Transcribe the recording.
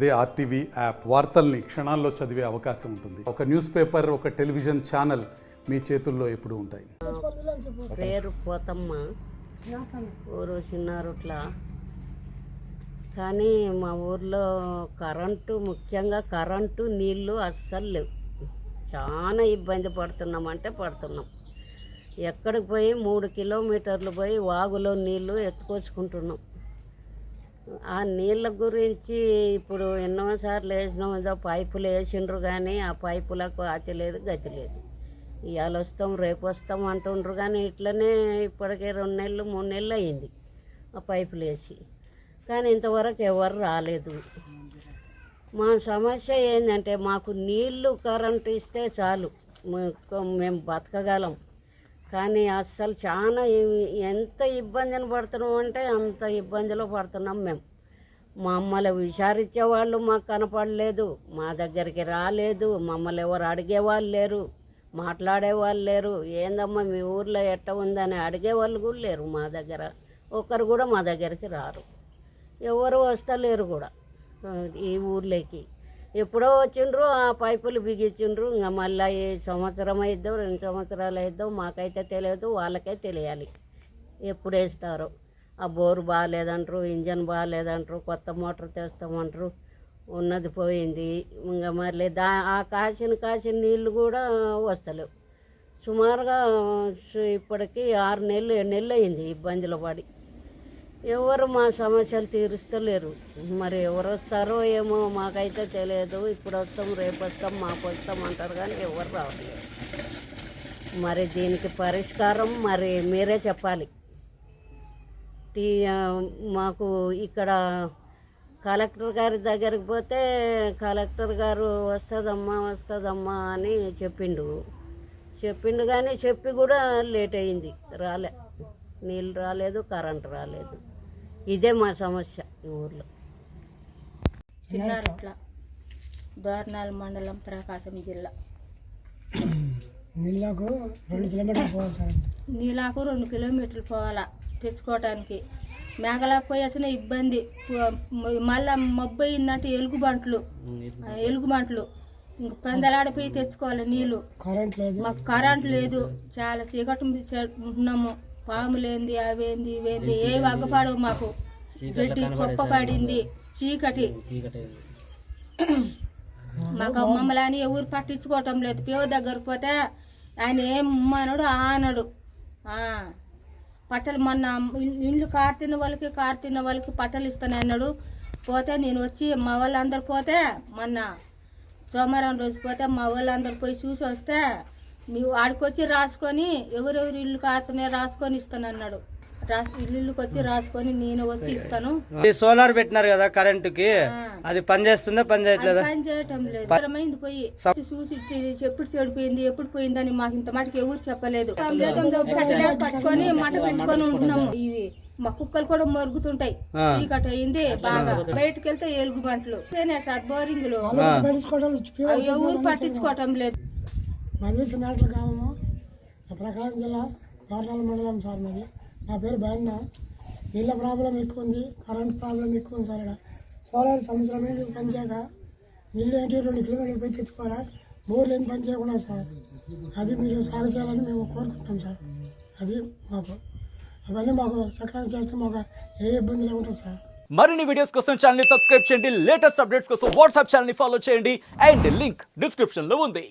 అదే RTV app వార్తల్ని క్షణాల్లో చదివే అవకాశం ఉంటుంది. ఒక న్యూస్ పేపర్, ఒక టెలివిజన్ ఛానల్ మీ చేతుల్లో ఎప్పుడూ ఉంటాయి. పేరు పోతమ్మ, ఊరు చిన్నారుట్ల. కానీ మా ఊర్లో కరెంటు, ముఖ్యంగా కరెంటు, నీళ్లు అస్సలు లేవు. చాలా ఇబ్బంది పడుతున్నాం. ఎక్కడికి పోయి 3 కిలోమీటర్లు పోయి వాగులో నీళ్లు ఎత్తుకొచ్చుకుంటున్నాం. ఆ నీళ్ళ గురించి ఇప్పుడు ఎన్నోసార్లు వేసినాం. ఏదో పైపులు వేసిండ్రు కానీ ఆ పైపులకు ఆతి లేదు, గతి లేదు. ఇవాళ వస్తాం, రేపు వస్తాం అంటుండ్రు కానీ ఇట్లనే ఇప్పటికే 2 నెలలు 3 నెలలు అయింది ఆ పైపులు వేసి. కానీ ఇంతవరకు ఎవరు రాలేదు. మా సమస్య ఏంటంటే మాకు నీళ్లు, కరెంటు ఇస్తే చాలు, మేము బతకగలం. కానీ అస్సలు చాలా ఎంత ఇబ్బందిని పడుతున్నాం అంటే అంత ఇబ్బందిలో పడుతున్నాం మేము. మమ్మల్ని విచారించేవాళ్ళు మాకు కనపడలేదు, మా దగ్గరికి రాలేదు, మమ్మల్ని ఎవరు అడిగేవాళ్ళు లేరు, మాట్లాడేవాళ్ళు లేరు. ఏందమ్మా మీ ఊర్లో ఎట్ట ఉందని అడిగేవాళ్ళు కూడా లేరు మా దగ్గర. ఒక్కరు కూడా మా దగ్గరికి రారు, ఎవరు వస్తలేరు కూడా ఈ ఊర్లోకి. ఎప్పుడో వచ్చిండ్రు, ఆ పైపులు బిగించిండ్రు. ఇంకా మళ్ళీ ఏ సంవత్సరం అయిద్దో 2 సంవత్సరాలు అయిద్దో మాకైతే తెలియదు, వాళ్ళకే తెలియాలి ఎప్పుడు వేస్తారో. ఆ బోరు బాగాలేదంటారు, ఇంజన్ బాగాలేదంటారు, కొత్త మోటార్ తెస్తామంటారు. ఉన్నది పోయింది. ఇంకా మళ్ళీ ఆ కాసిన నీళ్ళు కూడా వస్తలేవు. సుమారుగా ఇప్పటికి 6 నెలలు 7 నెలలు అయింది ఇబ్బందులు పడి. ఎవరు మా సమస్యలు తీరుస్తలేరు. మరి ఎవరు వస్తారో ఏమో మాకైతే తెలియదు. ఇప్పుడు వస్తాం, రేపు వస్తాం, మాకు వస్తాం అంటారు కానీ ఎవరు రావట్లేదు. మరి దీనికి పరిష్కారం మరి మీరే చెప్పాలి. మాకు ఇక్కడ కలెక్టర్ గారి దగ్గరికి పోతే కలెక్టర్ గారు వస్తుందమ్మా అని చెప్పిండు కానీ చెప్పి కూడా లేట్ అయింది, రాలే. నీళ్ళు రాలేదు, కరెంటు రాలేదు. ఇదే మా సమస్య ఈ ఊర్లో. చిన్నారుట్ల, దోర్నాల్ మండలం, ప్రకాశం జిల్లా. నీళ్ళకు 2 కిలోమీటర్లు పోవాలి సార్. నీళ్ళకు 2 కిలోమీటర్లు పోవాలా తెచ్చుకోవటానికి. మేఘలకు పోయాల్సిన ఇబ్బంది. మళ్ళా మబ్బు అయిందంటే ఎలుగుబంట్లు ఇంక పందలాడిపోయి తెచ్చుకోవాలి నీళ్ళు. మాకు కరెంట్ లేదు, చాలా చీకటి ఉంటున్నాము. పాములేంది, అవేంది ఇవేంది ఏవి అగ్గపాడవు మాకు. గడ్డి చొప్ప పడింది, చీకటి. మాకు మమ్మల్ని అని ఎవరు పట్టించుకోవటం లేదు. పేవ దగ్గరకు పోతే ఆయన ఏం అన్నాడు ఆనడు. పట్టలు మొన్న ఇండ్లు కారుతున్న వాళ్ళకి పట్టలు ఇస్తాను అన్నాడు. పోతే నేను వచ్చి మా వాళ్ళందరు పోతే మొన్న సోమవారం రోజు పోతే మా వాళ్ళందరు పోయి చూసి వస్తే నువ్వు ఆడికొచ్చి రాసుకొని ఎవరెవరు ఇల్లు కారుతున్నాయో రాసుకొని ఇస్తాను అన్నాడు. ఇల్లుకి వచ్చి రాసుకొని నేను వచ్చి ఇస్తాను. సోలార్ పెట్టినారు కదా కరెంటుకి, అది పని చేస్తుందా పని చేయట్లేదా? పని చేయటం లేదు. పోయి చూసి ఎప్పుడు చెడిపోయింది ఎప్పుడు పోయిందని మాకు ఇంత మటుకు ఎవరు చెప్పలేదు. పట్టుకొని మట పెట్టుకొని ఉంటున్నాము. ఇవి మా కుక్కలు కూడా మొరుగుతుంటాయి. చీకటి అయింది బాగా. బయటకు వెళ్తే ఎలుగు బంట్లు సార్, బోరింగ్లు ఎవరు పట్టించుకోవటం లేదు. మంది చిన్నారుల గ్రామము, ప్రకాశం జిల్లా, దోర్నాల్ మండలం సార్ మాది. నా పేరు బయన్న. నీళ్ళ ప్రాబ్లం ఎక్కువ ఉంది, కరెంట్ ప్రాబ్లం ఎక్కువ ఉంది సార్. ఇక్కడ సోలార్ సంవత్సరం మీద పనిచేయక నీళ్ళు ఏంటి 2 కిలోమీటర్లు పోయి తెచ్చుకోవాలా, బోర్లు ఏం పని చేయకుండా సార్. అది మీరు సాగు చేయాలని మేము కోరుకుంటున్నాం సార్. అది మాకు అవన్నీ మాకు సక్రమంగా చేస్తే మాకు ఏ ఇబ్బంది లేకుండా సార్. మరిన్ని వీడియోస్ కోసం ఛానల్ ని సబ్స్క్రైబ్ చేయండి. లేటెస్ట్ అప్డేట్స్ కోసం వాట్సాప్ ఛానల్ ని ఫాలో చేయండి. అండ్ లింక్ డిస్క్రిప్షన్ లో ఉంది.